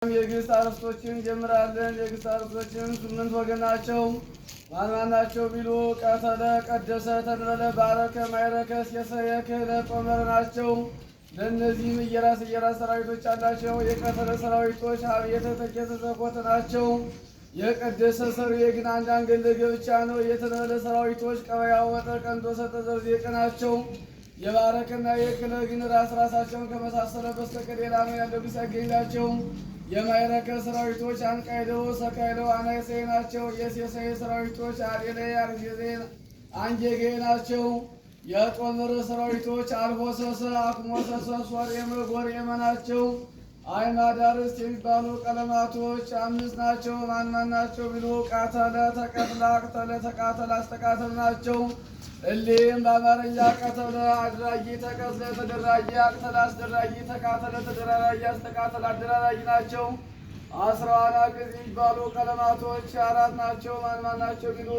የግስ አርዕስቶችን እንጀምራለን። የግስ አርዕስቶችን 8 ወገን ናቸው። ማን ናቸው ቢሉ ቀተለ፣ ቀደሰ፣ ተንበለ፣ ባረከ፣ ማይረከ፣ ሴሰየ፣ ክህለ፣ ጦመረ ናቸው። ለእነዚህም እየራስ ሰራዊቶች አላቸው። የቀተለ ሰራዊቶች ሀብየተ፣ ተኬተ፣ ዘኮተ ናቸው። የቀደሰ ሰሩየ ግን አንድ አንገለገ ብቻ ነው። የተንበለ ሰራዊቶች ቀበያው፣ ወጠ፣ ቀንዶሰ፣ ተዘርዜቀ ናቸው። የባረከና የክህለ ግን ራሳቸውን ከመሳሰለ በስተቀር ሌላ ነው ያለው ቢሳገኝላቸው። የማይረከ ሰራዊቶች አንቃይደው፣ ሰካይደው፣ አናይሰ ናቸው። የሴሰይ ሰራዊቶች አዴለ፣ አርጌዜ፣ አንጌጌ ናቸው። የጦመረ ሰራዊቶች አልቦሰሰ፣ አክሞሰሰ፣ ሶሬመ፣ ጎሬመ ናቸው። አይማዳርስ የሚባሉ ቀለማቶች 5 ናቸው። ማን ናቸው ቢሉ ቃተለ፣ ተቀትላ፣ አቅተለ፣ ተቃተለ፣ አስተቃተል ናቸው። እሊህም በአማርኛ ቀተለ አድራጊ፣ ተቀትለ ተደራጊ፣ አቅተለ አስደራጊ፣ ተቃተለ ተደራራጊ፣ አስተቃተለ አደራራጊ ናቸው። 10 አናቅጽ የሚባሉ ቀለማቶች 4 ናቸው። ማን ናቸው ቢሉ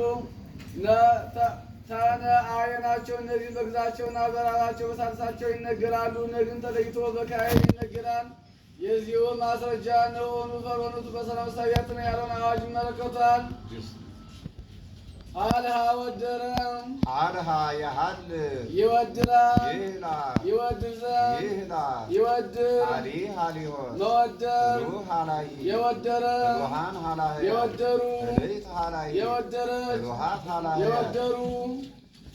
ተነ አየ ናቸው። እነዚህ በግዛቸውና በራሳቸው በሳልሳቸው ይነገራሉ። ነግን ተለይቶ በካይል ይነገራል። የዚሁ ማስረጃ ነው። ፈርዖን በሰላም ሳቢያት ነው ያለውን አዋጅ ይመለከቷል። አልሃ ወደረ አልሃ ያህል ይወድራል ይህላል ይወድዘን ይህላል ይወድር አሊ ሃሊሆ መወደር ሩ ሃላይ የወደረ ሩሃን ሃላይ የወደሩ ሌት ሃላይ የወደረ ሩሃት ሃላይ የወደሩ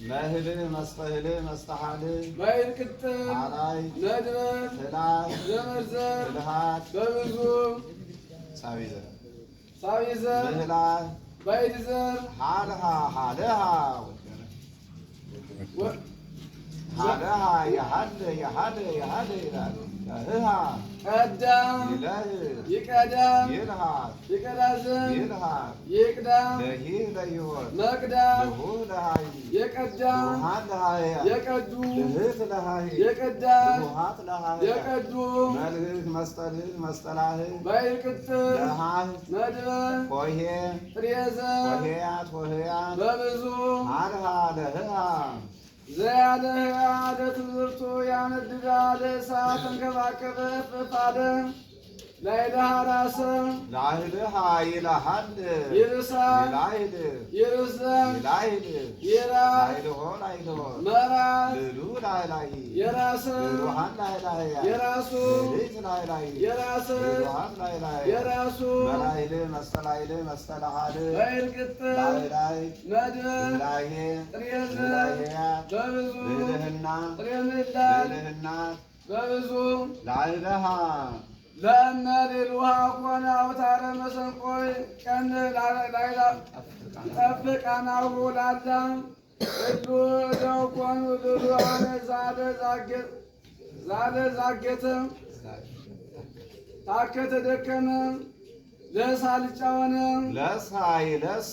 መህልህ መስተህልህ መስተሃልህ ባይል ቅጥል ሃላይ ነድበር ትላት ዘመርዘር ትልሃት በብዙ ሳቢዘር ሳቢዘር ምህላት ባይድዘር ሃልሃ ሃልሃ ሃልሃ ያህል ያህል ያህል ይላል። ህሃ ቀዳም ይለህ ይቀዳም ይልሃት ይቀዳዝም ይልሃት ይቅዳም ለይህ ለይወት መቅዳም ልሁ ለሃይ የቀዳም ልሃት ለሃያ የቀዱ ልህት ለሃይ የቀዳም ልሃት ለሃያ የቀዱ መልህህ መስጠልህ መስጠላህህ ባይል ቅጥል ለሃህ መድበር ሆሄ ጥሬዘር ሆሄያት ሆሄያት በብዙ ሃልሃ ለህሃ ዘያለ አደ ትምህርቱ ያነድዳ ለእሳት እንከባከበ ፍፋደ ላይዳራሰ ላህልሃ ይልሃል ይርሳል ይላይል ይርዘም ይላይል ይራል ላይልሆ ላይልሆ መራል ልሉ ላይላይ የራስ ልሉሃን ላይላይ የራሱ ልት ላይላይ የራስ ልሉሃን ላይላይ የራሱ መላይል መስተላይል መስተላሃል ባይል ቅጥል ላይላይ መድበር ላይሄ ጥሬዘ ላይሄያ በብዙ ልልህና ጥሬምላል ልልህና በብዙ ላይለሃ ለእነ ሌሉሃ ኮነ አውታረ መሰንቆይ ቀን ላይላ ጠብቃናሁ ላላ እሉ እደው ኮኑ ልሉሃነ ዛለ ዛጌተ ታከተ ደከመ ለሳልጫ ሆነ ለሳይ ለስ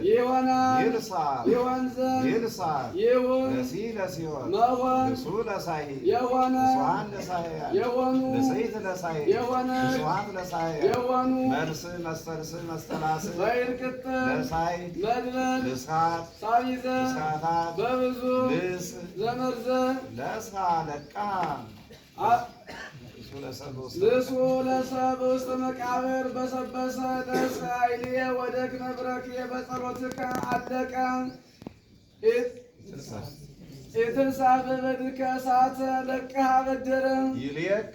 ይሆናል ይልሳ ይሆን ዘንድ ይልሳ ይሁን ለሲ ለሲሆን መሆን እሱ ለሳይ የሆነ እሷን ለሳያ የሆኑ ለሰይት ለሳይ የሆነ እሷን ለሳያ የሆኑ መልስ መስተርስ መስተላስ ባይል ቅጥል ለሳይ መድበር ልሳት ሳቢዘ ልሳታት በብዙ ልስ ዘመርዘ ለሳ ለቃ ልሱ ለሰብ ውስጥ መቃብር በሰበሰ ደስ ኃይልየ ወደ ክነብረክ በጸሎትከ አለቀ ኢትንሳ በበድከ እሳተ ለቅህ አበደረ ይልየቅ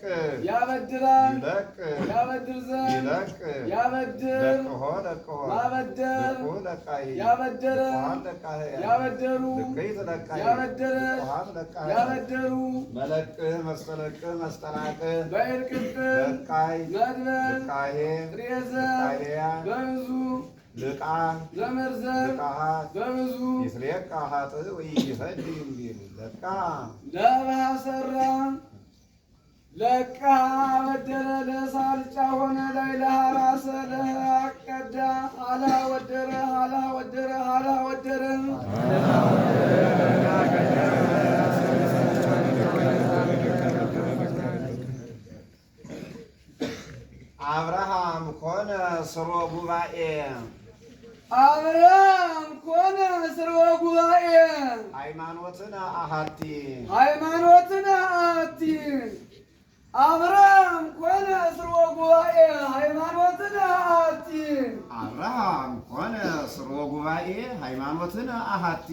ያበድራል ይለቅ ያበድር ዘንድ ይለቅ ያበድር ለቅሆ ለቅሆ ማበደር ልቁ ለቃይ ያበደረ ልቁሃን ለቃህ ያበደሩ ልቀይት ለቃይ ያበደረ ልቁሃን ለቃህ ያበደሩ መለቅህ መስተለቅህ መስተላቅህ ባይል ቅጥል ለቃይ መድበር ልቃሄ ጥሬዘ ልቃሄያ በብዙ ልቃ ዘመርዘር ልቃሃት በብዙ ይትሌቃ ሀጥእ ወይፈድ እንዲል ለቃ ለባህ ሰራ ለቃ አበደረ ለሳልጫ ሆነ ላይ ለሃራሰ ለቀዳ አልሃ ወደረ አልሃ ወደረ አልሃ ወደረ አብርሃም ኮነ ስሮ ጉባኤ አብርሃም ኮነ ስርወ ጉባኤ ሃይማኖትን አሃቲ ሃይማኖትን አሐቲ አብርሃም ኮነ ስርወ ጉባኤ ሃይማኖትነ አሐቲ አብርሃም ኮነ ስርወ ጉባኤ ሃይማኖትነ አሐቲ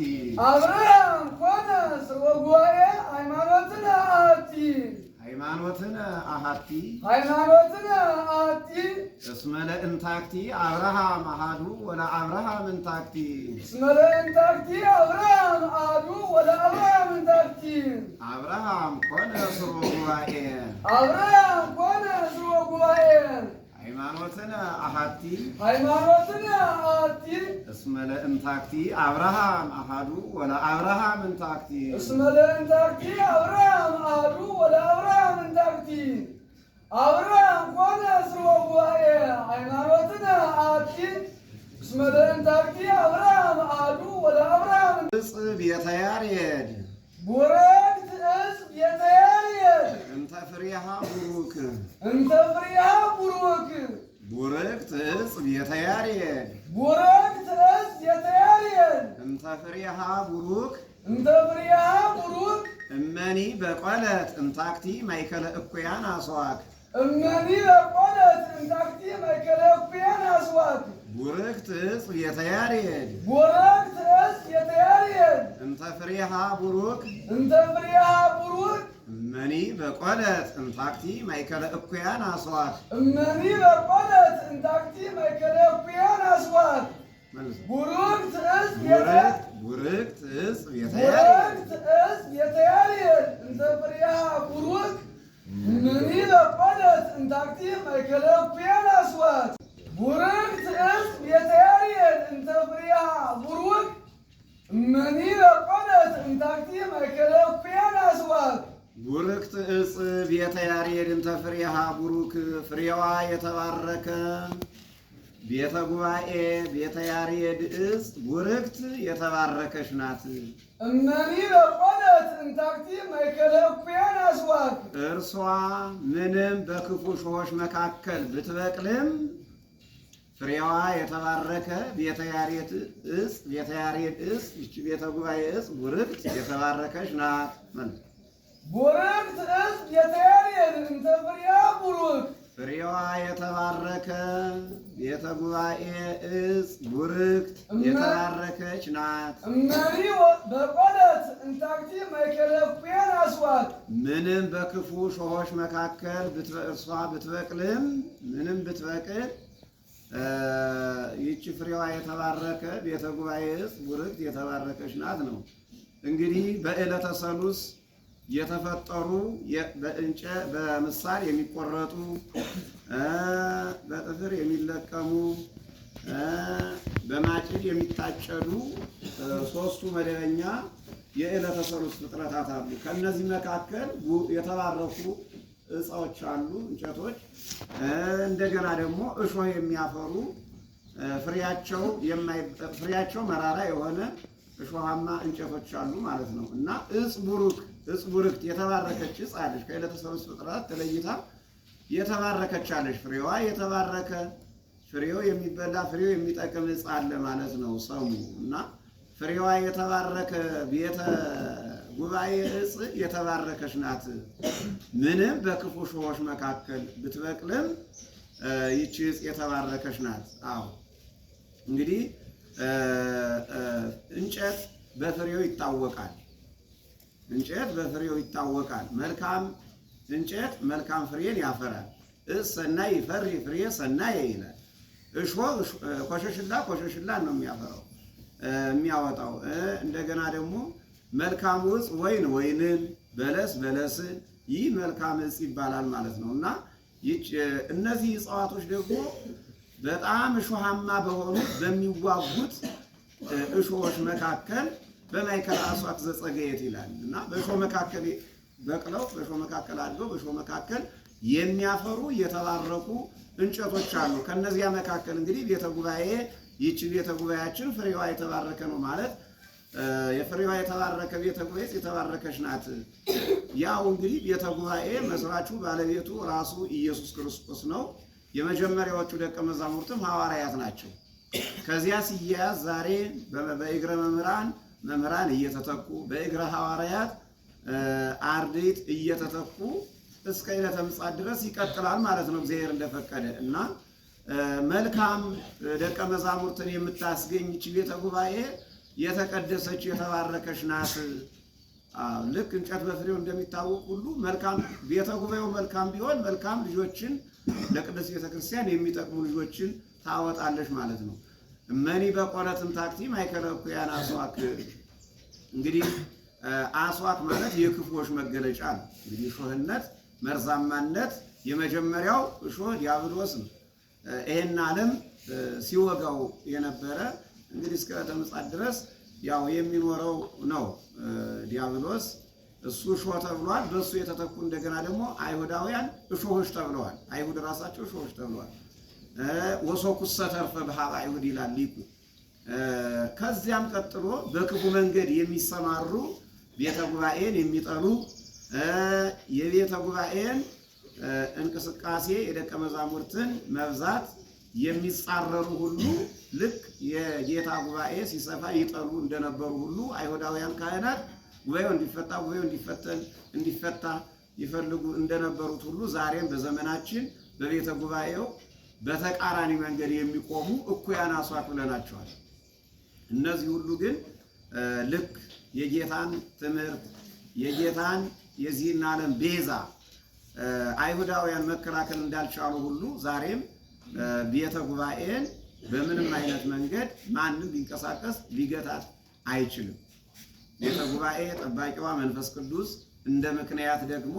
አብርሃም ኮነ ስርወ ጉባኤ ሃይማኖትነ አሐቲ ሃይማኖትነ አሐቲ ሃይማኖትነ አሐቲ እስመ ለእንታክቲ አብርሃም አሐዱ ወለአብርሃም እንታክቲ እስመ ለእንታክቲ አብርሃም አሐዱ ወለአብርሃም እንታክቲ አብርሃም ኮነ ስርወ ጉባኤ አብርሃም ኮነ ስርወ ጉባኤ ሃይማኖትነ አሐቲ ሃይማኖትነ አሐቲ እስመ ለእንታክቲ አብርሃም አሐዱ ወለአብርሃም እንታክቲ እስመ ለእንታክቲ አብርሃም አሐዱ ወለአብርሃም እንታክቲ አብርሃም ኮነ ስርወ ጉባኤ ሃይማኖትነ አሐቲ እስመ ለእንታክቲ አብርሃም አሐዱ ወለአብርሃም ዕፅ ቤተ ያሬድ ቡረክት ዕፅ ቤተ ያሬድ እንተ ፍሬሃ ቡሩክ እንተ ፍሬሃ ቡሩክ ቡርክት ዕፅ ቤተ ያሬድ ቡረክት ዕፅ ቤተ ያሬድ እንተ ፍሬሃ ቡሩክ እንተ ፍሬሃ ቡሩክ እመኒ በቆለት እንታክቲ ማእከለ እኩያን አስዋክ እመኒ በቆለት እንታክቲ ማእከለ እኩያን አስዋክ ቡርክት ዕፅ ቤተ ያሬድ ቡረክት ዕፅ ቤተ ያሬድ እንተ ፍሬሃ ቡሩክ እንተ ፍሬሃ ቡሩክ እመኒ በቆለት እንታክቲ ማእከለ እኩያን አስዋክ እመኒ በቆለት እንታክቲ ማእከለ እኩያን አስዋክ ቡሩክት ዕፅ ቤተ ቡርክት ዕፅ ቤተ ያሬድ ቡረክት ዕፅ ቤተ ያሬድ እንተ ፍሬሃ ቡሩክ እመኒ በቆለት እንታክቲ ማእከለ እኩያን አስዋክ ቡርክት ዕፅ ቤተ ያሬድ እንተ ፍሬሃ ቡሩክ እመኒ በቆለት እንታክቲ ማእከለ እኩያን አስዋክ ቡርክት ዕፅ ቤተ ያሬድ እንተ ፍሬሃ ቡሩክ ፍሬዋ የተባረከ ቤተ ጉባኤ ቤተ ያሬድ ዕፅ ቡርክት የተባረከች ናት። እመኒ በቆለት እንታክቲ ማእከለ እኩያን አስዋክ እርሷ ምንም በክፉ ሾሆች መካከል ብትበቅልም ፍሬዋ የተባረከ ቤተ ያሬድ ዕፅ ይቺ ቤተ ጉባኤ ዕፅ ቡርክት የተባረከች ናት። ቡርክት ዕፅ ቤተ ያሬድ እንተ ፍሬሃ ቡሩክ ፍሬዋ የተባረከ ቤተ ጉባኤ ዕፅ ቡርክት የተባረከች ናት። እመኒ በቆለት እንታክቲ ማእከለ እኩያን አስዋክ ምንም በክፉ ሾሆች መካከል እርሷ ብትበቅልም ምንም ብትበቅል ይቺ ፍሬዋ የተባረከ ቤተ ጉባኤ ዕፅ ቡርክት የተባረከች ናት ነው። እንግዲህ በዕለተ ሰሉስ የተፈጠሩ በምሳር የሚቆረጡ በጥፍር የሚለቀሙ በማጭድ የሚታጨዱ ሶስቱ መደበኛ የዕለተ ሰሉስ ፍጥረታት አሉ። ከነዚህ መካከል የተባረኩ እፃዎች አሉ፣ እንጨቶች። እንደገና ደግሞ እሾህ የሚያፈሩ ፍሬያቸው መራራ የሆነ እሾሃማ እንጨቶች አሉ ማለት ነው። እና ዕፅ ቡርክት የተባረከች ዕፅ አለች። ከዕለተ ሰሉስ ፍጥረታት ተለይታ የተባረከች አለች። ፍሬዋ የተባረከ ፍሬው የሚበላ ፍሬው የሚጠቅም ዕፅ አለ ማለት ነው ሰሙ። እና ፍሬዋ የተባረከ ቤተ ጉባኤ ዕፅ የተባረከች ናት። ምንም በክፉ ሾሆች መካከል ብትበቅልም ይቺ ዕፅ የተባረከች ናት። አዎ እንግዲህ እንጨት በፍሬው ይታወቃል። እንጨት በፍሬው ይታወቃል። መልካም እንጨት መልካም ፍሬን ያፈራል። ዕፅ ሰናይ ይፈሪ ፍሬ ሰናይ ይላል። እሾህ ኮሸሽላን ነው የሚያወጣው። እንደገና ደግሞ መልካም ዕፅ ወይንን፣ በለስን ይህ መልካም ዕፅ ይባላል ማለት ነው። እና እነዚህ እጽዋቶች ደግሞ በጣም እሾሃማ በሆኑት በሚዋጉት እሾሆች መካከል በማእከለ አስዋክ ዘጸገየት ይላል እና በእሾህ መካከል በቅለው በእሾህ መካከል አድገው በእሾህ መካከል የሚያፈሩ የተባረኩ እንጨቶች አሉ። ከነዚያ መካከል እንግዲህ ቤተ ጉባኤ ይቺ ቤተ ጉባኤያችን ፍሬዋ የተባረከ ነው ማለት የፍሬዋ የተባረከ ቤተ ጉባኤ የተባረከች ናት። ያው እንግዲህ ቤተ ጉባኤ መስራቹ ባለቤቱ ራሱ ኢየሱስ ክርስቶስ ነው። የመጀመሪያዎቹ ደቀ መዛሙርትም ሐዋርያት ናቸው። ከዚያ ሲያያዝ ዛሬ በእግረ መምህራን እየተተኩ በእግረ ሐዋርያት አርድእት እየተተኩ እስከ ዕለተ ምጽአት ድረስ ይቀጥላል ማለት ነው እግዚአብሔር እንደፈቀደ እና መልካም ደቀ መዛሙርትን የምታስገኝ ቤተ ጉባኤ የተቀደሰች የተባረከች ናት። ልክ እንጨት በፍሬው እንደሚታወቅ ሁሉ መልካም ቤተ ጉባኤው መልካም ቢሆን መልካም ልጆችን ለቅድስት ቤተ ክርስቲያን የሚጠቅሙ ልጆችን ታወጣለች ማለት ነው። እመኒ በቆረትን ታክቲ ማይከለ እኩያን አስዋክ። እንግዲህ አስዋክ ማለት የክፉዎች መገለጫ ነው። እንግዲህ እሾህነት፣ መርዛማነት የመጀመሪያው እሾህ ዲያብሎስ ነው። ይሄን ዓለም ሲወጋው የነበረ እንግዲህ እስከ ዕለተ ምጽአት ድረስ ያው የሚኖረው ነው ዲያብሎስ። እሱ እሾህ ተብሏል። በእሱ የተተኩ እንደገና ደግሞ አይሁዳውያን እሾሆች ተብለዋል። አይሁድ ራሳቸው እሾሆች ተብለዋል። ወሶኩሰ ተርፈ በኀበ አይሁድ ይላል ሊቁ። ከዚያም ቀጥሎ በክፉ መንገድ የሚሰማሩ ቤተ ጉባኤን የሚጠሉ የቤተ ጉባኤን እንቅስቃሴ የደቀ መዛሙርትን መብዛት የሚጻረሩ ሁሉ ልክ የጌታ ጉባኤ ሲሰፋ ይጠሉ እንደነበሩ ሁሉ አይሁዳውያን ካህናት ጉባኤው እንዲፈታ ይፈልጉ እንደነበሩት ሁሉ ዛሬም በዘመናችን በቤተ ጉባኤው በተቃራኒ መንገድ የሚቆሙ እኩያን አስዋክ ብለናቸዋል። እነዚህ ሁሉ ግን ልክ የጌታን ትምህርት የጌታን የዚህን ዓለም ቤዛ አይሁዳውያን መከላከል እንዳልቻሉ ሁሉ ዛሬም ቤተ ጉባኤን በምንም አይነት መንገድ ማንም ሊንቀሳቀስ ሊገታት አይችልም። ቤተ ጉባኤ ጠባቂዋ መንፈስ ቅዱስ እንደ ምክንያት ደግሞ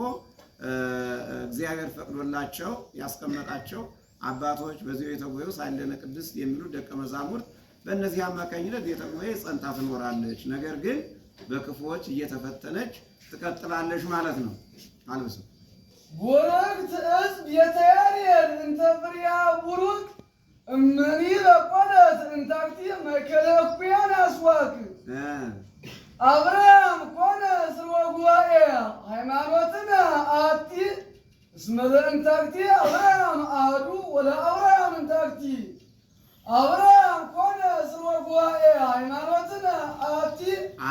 እግዚአብሔር ፈቅዶላቸው ያስቀመጣቸው አባቶች በዚህ ቤተ ጉባኤ ሳይለነ ቅድስት የሚሉት ደቀ መዛሙርት በእነዚህ አማካኝነት ቤተ ጉባኤ ጸንታ ትኖራለች። ነገር ግን በክፉዎች እየተፈተነች ትቀጥላለች ማለት ነው። አልብስ ወረግት እዝ ቤተ ያሬድ እንተ ፍሬሃ ቡሩክ እመኒ በቆለት እንታክቲ ማእከለ እኩያን አስዋክ። አብርሃም ኮነ ስርወ ጉባኤ ሃይማኖትነ አሐቲ እስመ ለእንታክቲ አብርሃም አሐዱ ወለአብርሃም እንታክቲ። አብርሃም ኮነ ስርወ ጉባኤ ሃይማኖትነ አሐቲ።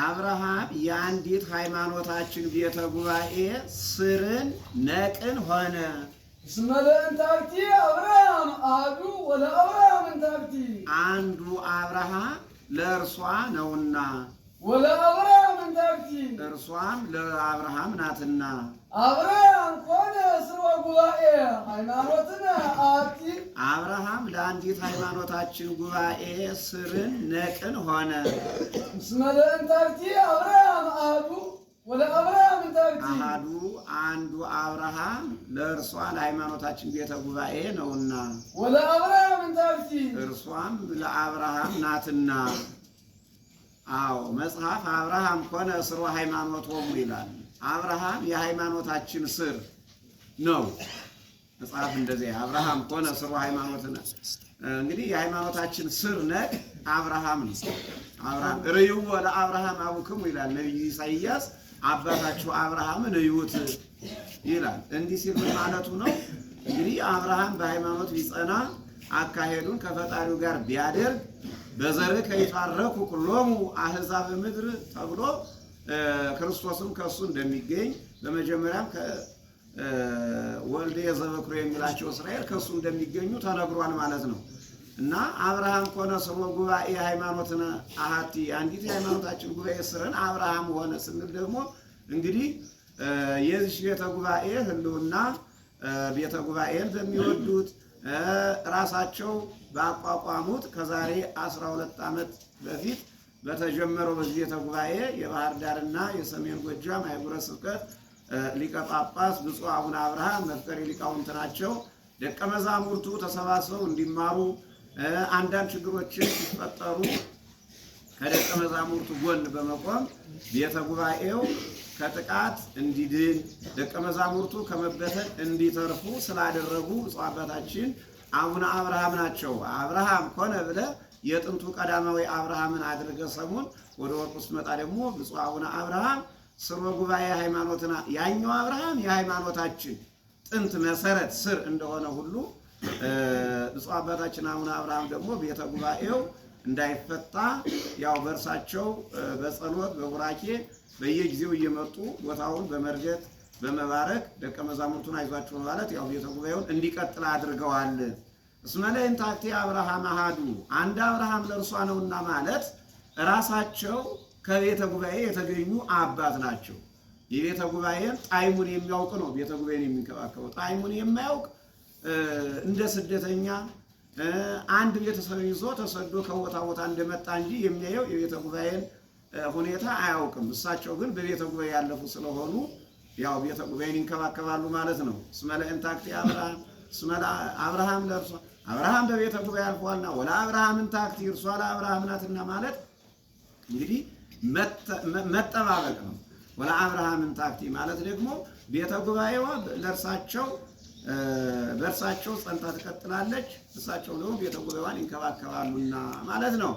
አብርሃም የአንዲት ሃይማኖታችን ቤተ ጉባኤ ስርን ነቅን ሆነ። እስመ ለእንታክቲ አብርሃም አሐዱ ወለአብርሃም እንታክቲ። አንዱ አብርሃም ለእርሷ ነውና ወለአብርሃም እንታክቲ። እርሷም ለአብርሃም ናትና። አብርሃም ኮነ ስርወ ጉባኤ ሃይማኖትነ አሐቲ። አብርሃም ለአንዲት ሃይማኖታችን ጉባኤ ስርን ነቅን ሆነ። እስመ ለእንታክቲ አብርሃም አሐዱ ወለአብርሃም እንታክቲ። አሐዱ አንዱ አብርሃም ለእርሷ ለሃይማኖታችን ቤተ ጉባኤ ነውና ወለአብርሃም እንታክቲ። እርሷም ለአብርሃም ናትና። አዎ መጽሐፍ አብርሃም ኮነ ስርወ ሃይማኖቶሙ ይላል። አብርሃም የሃይማኖታችን ስር ነው። መጽሐፍ እንደዚህ አብርሃም ኮነ ስርወ ሃይማኖትነ። እንግዲህ የሃይማኖታችን ስር ነቅ አብርሃም ነው። አብርሃም ርእይዎ ለአብርሃም አቡክሙ ይላል ነቢዩ ኢሳይያስ። አባታችሁ አብርሃምን እዩት ይላል። እንዲህ ሲል ምን ማለቱ ነው? እንግዲህ አብርሃም በሃይማኖት ቢጸና አካሄዱን ከፈጣሪው ጋር ቢያደርግ በዘርህ ይትባረኩ ኩሎሙ አሕዛብ ምድር ተብሎ ክርስቶስም ከሱ እንደሚገኝ በመጀመሪያም ወልደ ዘበኩር የሚላቸው እስራኤል ከሱ እንደሚገኙ ተነግሯል ማለት ነው። እና አብርሃም ኮነ ስርወ ጉባኤ ሃይማኖትነ አሐቲ አንዲት የሃይማኖታችን ጉባኤ ስርን አብርሃም ሆነ ስንል ደግሞ እንግዲህ የዚህ ቤተ ጉባኤ ህልውና ቤተ ጉባኤን በሚወዱት ራሳቸው ባቋቋሙት ከዛሬ 12 ዓመት በፊት በተጀመረው በዚህ ቤተ ጉባኤ የባህር ዳርና የሰሜን ጎጃም አህጉረ ስብከት ሊቀ ጳጳስ ብፁዕ አቡነ አብርሃም መፍቀሬ ሊቃውንት ናቸው። ደቀ መዛሙርቱ ተሰባስበው እንዲማሩ አንዳንድ ችግሮችን ሲፈጠሩ ከደቀ መዛሙርቱ ጎን በመቆም ቤተ ጉባኤው ከጥቃት እንዲድን ደቀ መዛሙርቱ ከመበተን እንዲተርፉ ስላደረጉ ብፁዕ አባታችን አቡነ አብርሃም ናቸው። አብርሃም ኮነ ብለ የጥንቱ ቀዳማዊ አብርሃምን አድርገ ሰሙን ወደ ወርቁ ስትመጣ ደግሞ ብፁዕ አቡነ አብርሃም ስርወ ጉባኤ ሃይማኖትና ያኛው አብርሃም የሃይማኖታችን ጥንት መሰረት ስር እንደሆነ ሁሉ ብፁዕ አባታችን አቡነ አብርሃም ደግሞ ቤተ ጉባኤው እንዳይፈታ ያው በእርሳቸው በጸሎት በቡራኬ በየጊዜው እየመጡ ቦታውን በመርገጥ በመባረክ ደቀ መዛሙርቱን አይዟችሁ ማለት ያው ቤተ ጉባኤውን እንዲቀጥል አድርገዋል። እስመ ለእንታክቲ አብርሃም አሐዱ አንድ አብርሃም ለእርሷ ነውና ማለት ራሳቸው ከቤተ ጉባኤ የተገኙ አባት ናቸው። የቤተ ጉባኤን ጣዕሙን የሚያውቅ ነው ቤተ ጉባኤን የሚንከባከበው። ጣዕሙን የማያውቅ እንደ ስደተኛ አንድ ቤተሰብ ይዞ ተሰዶ ከቦታ ቦታ እንደመጣ እንጂ የሚያየው የቤተ ጉባኤን ሁኔታ አያውቅም። እሳቸው ግን በቤተ ጉባኤ ያለፉ ስለሆኑ ያው ቤተ ጉባኤን ይንከባከባሉ ማለት ነው። እስመ ለእንታክቲ አብርሃም እስመ ለአብርሃም ለእርሷ አብርሃም በቤተ ጉባኤ አልፏልና ወላ አብርሃም እንታክቲ እርሷ ለአብርሃም ናትና ማለት እንግዲህ መጠባበቅ ነው። ወላ አብርሃም እንታክቲ ማለት ደግሞ ቤተ ጉባኤዋ ለእርሳቸው በእርሳቸው ጸንታ ትቀጥላለች፣ እሳቸው ደግሞ ቤተ ጉባኤዋን ይንከባከባሉና ማለት ነው።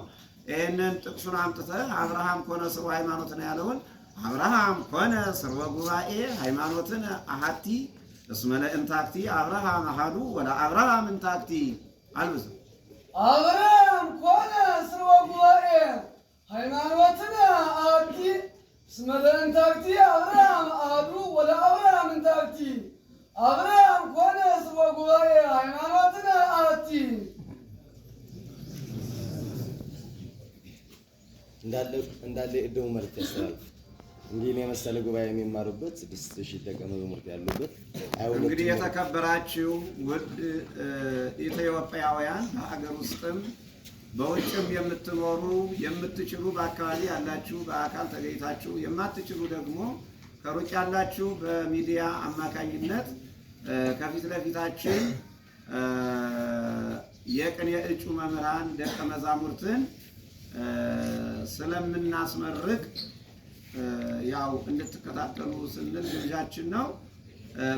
ይህንን ጥቅሱን አምጥተህ አብርሃም ኮነ ስርወ ሃይማኖትን ያለውን አብርሃም ኮነ ስርወ ጉባኤ ሃይማኖትን አሐቲ እስመ ለእንታክቲ አብርሃም አሐዱ ወላ አብርሃም እንታክቲ አልብስ አብርሃም ኮነ ስርወ ጉባኤ ሃይማኖትን አሐቲ እስመ ለእንታክቲ አብርሃም አሐዱ ወላ አብርሃም እንታክቲ አብርሃም ኮነ ስርወ ጉባኤ ሃይማኖትን አሐቲ እንዳለ እደው መልክ ያስተላልፍ። እንግዲህ የመሰለ ጉባኤ የሚማሩበት 6000 ደቀ መዛሙርት ያሉበት እንግዲህ የተከበራችሁ ውድ ኢትዮጵያውያን በሀገር ውስጥም በውጭም የምትኖሩ የምትችሉ በአካባቢ ያላችሁ በአካል ተገኝታችሁ የማትችሉ ደግሞ ከሩቅ ያላችሁ በሚዲያ አማካኝነት ከፊት ለፊታችን የቅኔ እጩ መምህራን ደቀ መዛሙርትን ስለምናስመርቅ ያው እንድትከታተሉ ስንል ግብዣችን ነው።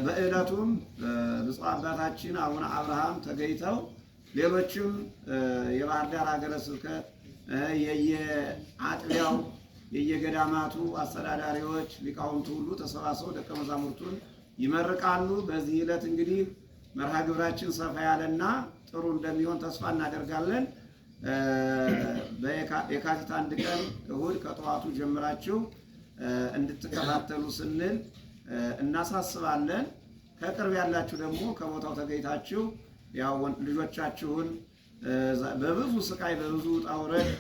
በዕለቱም ብፁዕ አባታችን አቡነ አብርሃም ተገኝተው ሌሎችም የባህር ዳር ሀገረ ስብከት የየአጥቢያው የየገዳማቱ አስተዳዳሪዎች ሊቃውንቱ ሁሉ ተሰባስበው ደቀ መዛሙርቱን ይመርቃሉ። በዚህ ዕለት እንግዲህ መርሃ ግብራችን ሰፋ ያለና ጥሩ እንደሚሆን ተስፋ እናደርጋለን። የካቲት 1 ቀን እሁድ ከጠዋቱ ጀምራችሁ እንድትከታተሉ ስንል እናሳስባለን። ከቅርብ ያላችሁ ደግሞ ከቦታው ተገኝታችሁ ያው ልጆቻችሁን በብዙ ስቃይ በብዙ ውጣ ውረድ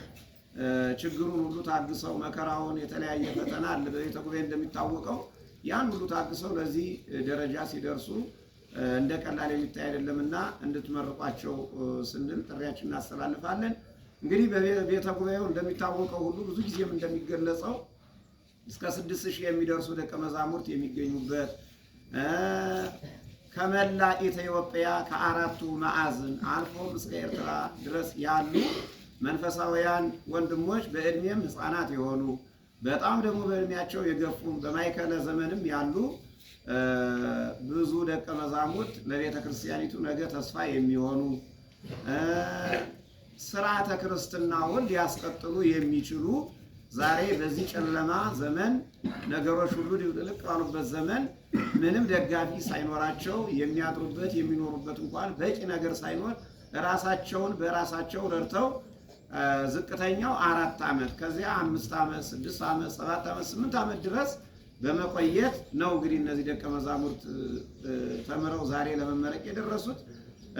ችግሩን ሁሉ ታግሰው መከራውን የተለያየ ፈተና አለ በቤተ ጉባኤ እንደሚታወቀው ያን ሁሉ ታግሰው ለዚህ ደረጃ ሲደርሱ እንደ ቀላል የሚታይ አይደለምና እንድትመርቋቸው ስንል ጥሪያችን እናስተላልፋለን። እንግዲህ በቤተ ጉባኤው እንደሚታወቀው ሁሉ ብዙ ጊዜም እንደሚገለጸው እስከ 6000 የሚደርሱ ደቀ መዛሙርት የሚገኙበት ከመላ ኢትዮጵያ ከአራቱ ማዕዘን አልፎም እስከ ኤርትራ ድረስ ያሉ መንፈሳውያን ወንድሞች በእድሜም ሕፃናት የሆኑ በጣም ደግሞ በእድሜያቸው የገፉ በማይከለ ዘመንም ያሉ ብዙ ደቀ መዛሙርት ለቤተ ክርስቲያኒቱ ነገ ተስፋ የሚሆኑ ስርዓተ ክርስትናውን ሊያስቀጥሉ የሚችሉ ዛሬ በዚህ ጨለማ ዘመን ነገሮች ሁሉ ድብልቅ ባሉበት ዘመን ምንም ደጋፊ ሳይኖራቸው የሚያድሩበት የሚኖሩበት እንኳን በቂ ነገር ሳይኖር ራሳቸውን በራሳቸው ረድተው ዝቅተኛው 4 ዓመት ከዚያ 5 ዓመት 6 ዓመት 7 ዓመት 8 ዓመት ድረስ በመቆየት ነው እንግዲህ እነዚህ ደቀ መዛሙርት ተምረው ዛሬ ለመመረቅ የደረሱት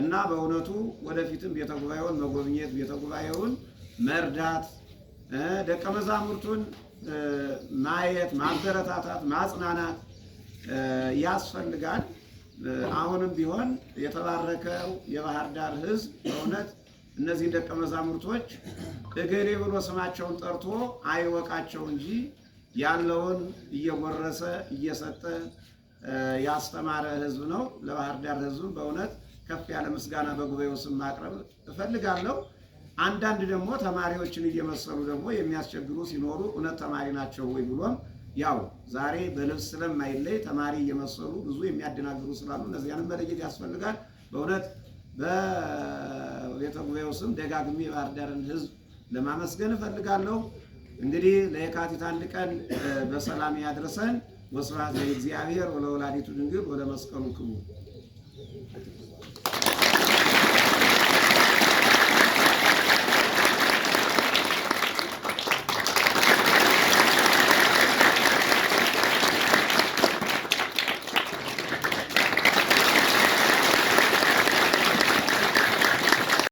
እና በእውነቱ ወደፊትም ቤተ ጉባኤውን መጎብኘት ቤተ ጉባኤውን መርዳት ደቀ መዛሙርቱን ማየት ማበረታታት ማጽናናት ያስፈልጋል። አሁንም ቢሆን የተባረከው የባህር ዳር ሕዝብ በእውነት እነዚህ ደቀ መዛሙርቶች እገሌ ብሎ ስማቸውን ጠርቶ አይወቃቸው እንጂ ያለውን እየወረሰ እየሰጠ ያስተማረ ሕዝብ ነው። ለባህር ዳር ሕዝብ በእውነት ከፍ ያለ ምስጋና በጉባኤው ስም ማቅረብ እፈልጋለሁ። አንዳንድ ደግሞ ተማሪዎችን እየመሰሉ ደግሞ የሚያስቸግሩ ሲኖሩ እውነት ተማሪ ናቸው ወይ ብሎም ያው ዛሬ በልብስ ስለማይለይ ተማሪ እየመሰሉ ብዙ የሚያደናግሩ ስላሉ እነዚያንም መለየት ያስፈልጋል። በእውነት በቤተ ጉባኤው ስም ደጋግሜ የባህር ዳርን ሕዝብ ለማመስገን እፈልጋለሁ። እንግዲህ ለየካቲት 1 ቀን በሰላም ያድርሰን። ወስብሐት ለእግዚአብሔር ወለወላዲቱ ድንግል ወለመስቀሉ ክቡር።